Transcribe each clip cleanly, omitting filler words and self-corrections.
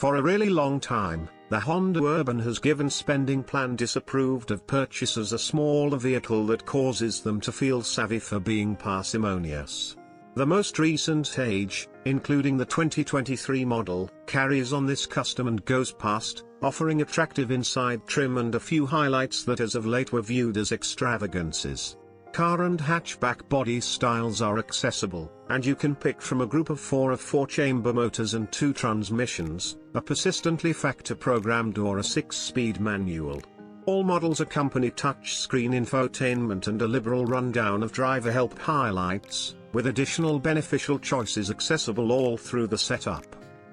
For a really long time, the Honda Urban has given spending plan disapproved of purchasers a smaller vehicle that causes them to feel savvy for being parsimonious. The most recent age, including the 2023 model, carries on this custom and goes past, offering attractive inside trim and a few highlights that as of late were viewed as extravagances. Car and hatchback body styles are accessible, and you can pick from a group of 4 of 4-chamber motors and 2 transmissions, a persistently factor-programmed or a 6-speed manual. All models accompany touchscreen infotainment and a liberal rundown of driver help highlights, with additional beneficial choices accessible all through the setup.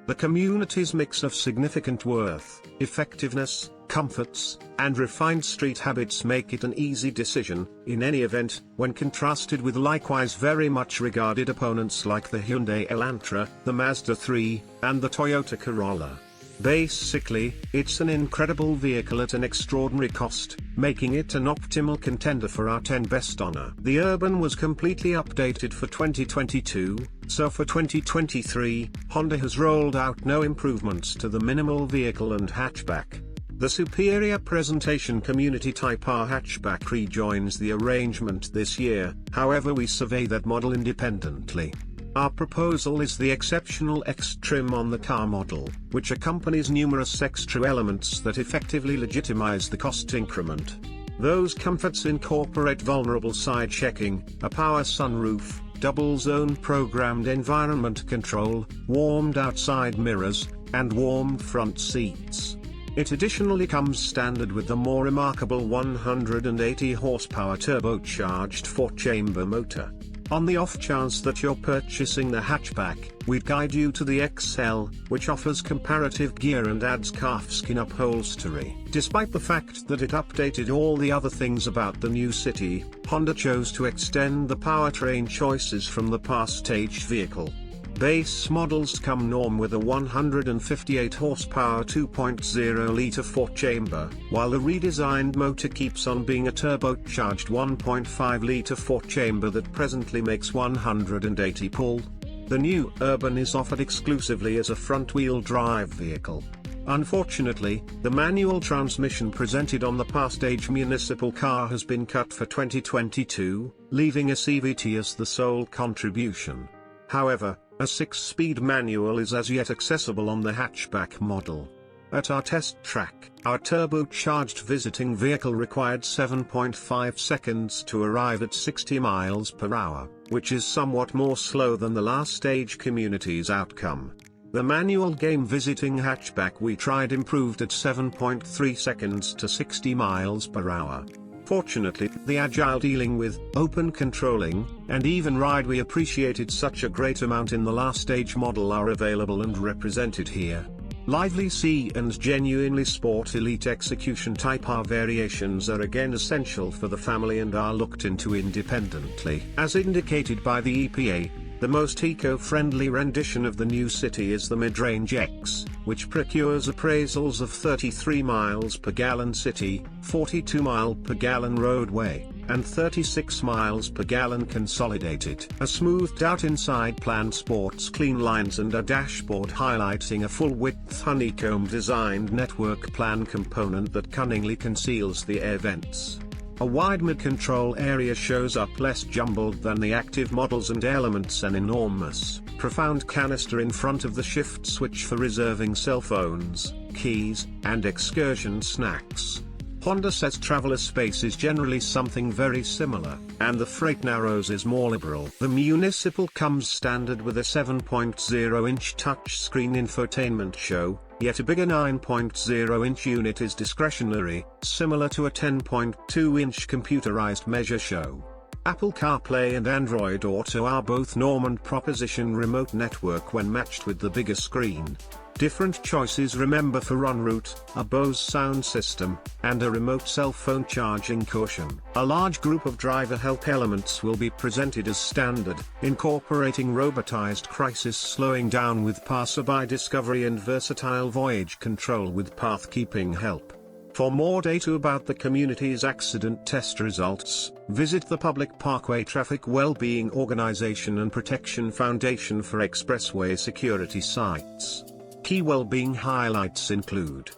The community's mix of significant worth, effectiveness, comforts, and refined street habits make it an easy decision, in any event, when contrasted with likewise very much regarded opponents like the Hyundai Elantra, the Mazda 3, and the Toyota Corolla. Basically, it's an incredible vehicle at an extraordinary cost, making it an optimal contender for our 10 best honor. The Urban was completely updated for 2022, so for 2023, Honda has rolled out no improvements to the minimal vehicle and hatchback. The superior presentation Community Type R hatchback rejoins the arrangement this year, however we survey that model independently. Our proposal is the exceptional X trim on the car model, which accompanies numerous extra elements that effectively legitimize the cost increment. Those comforts incorporate vulnerable side checking, a power sunroof, double-zone programmed environment control, warmed outside mirrors, and warmed front seats. It additionally comes standard with the more remarkable 180 horsepower turbocharged 4-chamber motor. On the off chance that you're purchasing the hatchback, we'd guide you to the XL, which offers comparative gear and adds calfskin upholstery. Despite the fact that it updated all the other things about the new city, Honda chose to extend the powertrain choices from the past-aged vehicle. Base models come norm with a 158 horsepower 2.0-litre 4-chamber, while the redesigned motor keeps on being a turbocharged 1.5-litre 4-chamber that presently makes 180 pull. The new Urban is offered exclusively as a front-wheel drive vehicle. Unfortunately, the manual transmission presented on the past-age municipal car has been cut for 2022, leaving a CVT as the sole contribution. However, a 6-speed manual is as yet accessible on the hatchback model. At our test track, our turbocharged visiting vehicle required 7.5 seconds to arrive at 60 miles per hour, which is somewhat more slow than the last stage community's outcome. The manual game visiting hatchback we tried improved at 7.3 seconds to 60 miles per hour. Fortunately, the agile dealing with, open controlling, and even ride we appreciated such a great amount in the last stage model are available and represented here. Lively C and genuinely sport elite execution Type R variations are again essential for the family and are looked into independently. As indicated by the EPA, the most eco-friendly rendition of the new city is the mid-range X, which procures appraisals of 33 miles per gallon city, 42 miles per gallon roadway, and 36 miles per gallon consolidated. A smoothed-out inside plan sports clean lines and a dashboard highlighting a full-width honeycomb-designed network plan component that cunningly conceals the air vents. A wide mid-control area shows up less jumbled than the active models and elements an enormous, profound canister in front of the shift switch for reserving cell phones, keys, and excursion snacks. Honda says traveler space is generally something very similar, and the freight narrows is more liberal. The Municipal comes standard with a 7.0-inch touchscreen infotainment show, yet a bigger 9.0-inch unit is discretionary, similar to a 10.2-inch computerized measure show. Apple CarPlay and Android Auto are both norm and proposition remote network when matched with the bigger screen. Different choices remember for en route, a Bose sound system, and a remote cell phone charging cushion. A large group of driver help elements will be presented as standard, incorporating robotized crisis slowing down with passerby discovery and versatile voyage control with path keeping help. For more data about the community's accident test results, visit the Public Parkway Traffic Wellbeing Organization and Protection Foundation for expressway security sites. Key well-being highlights include: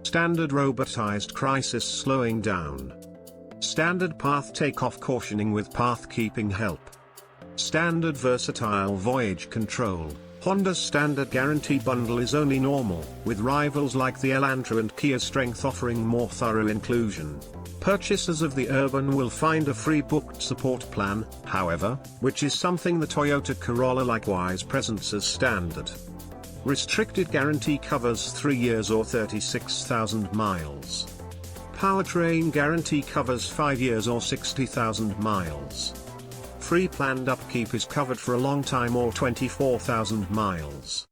standard robotized crisis slowing down, standard path takeoff cautioning with path keeping help, standard versatile voyage control. Honda's standard guarantee bundle is only normal, with rivals like the Elantra and Kia Strength offering more thorough inclusion. Purchasers of the Urban will find a free booked support plan, however, which is something the Toyota Corolla likewise presents as standard. Restricted guarantee covers 3 years or 36,000 miles. Powertrain guarantee covers 5 years or 60,000 miles. Free planned upkeep is covered for a long time or 24,000 miles.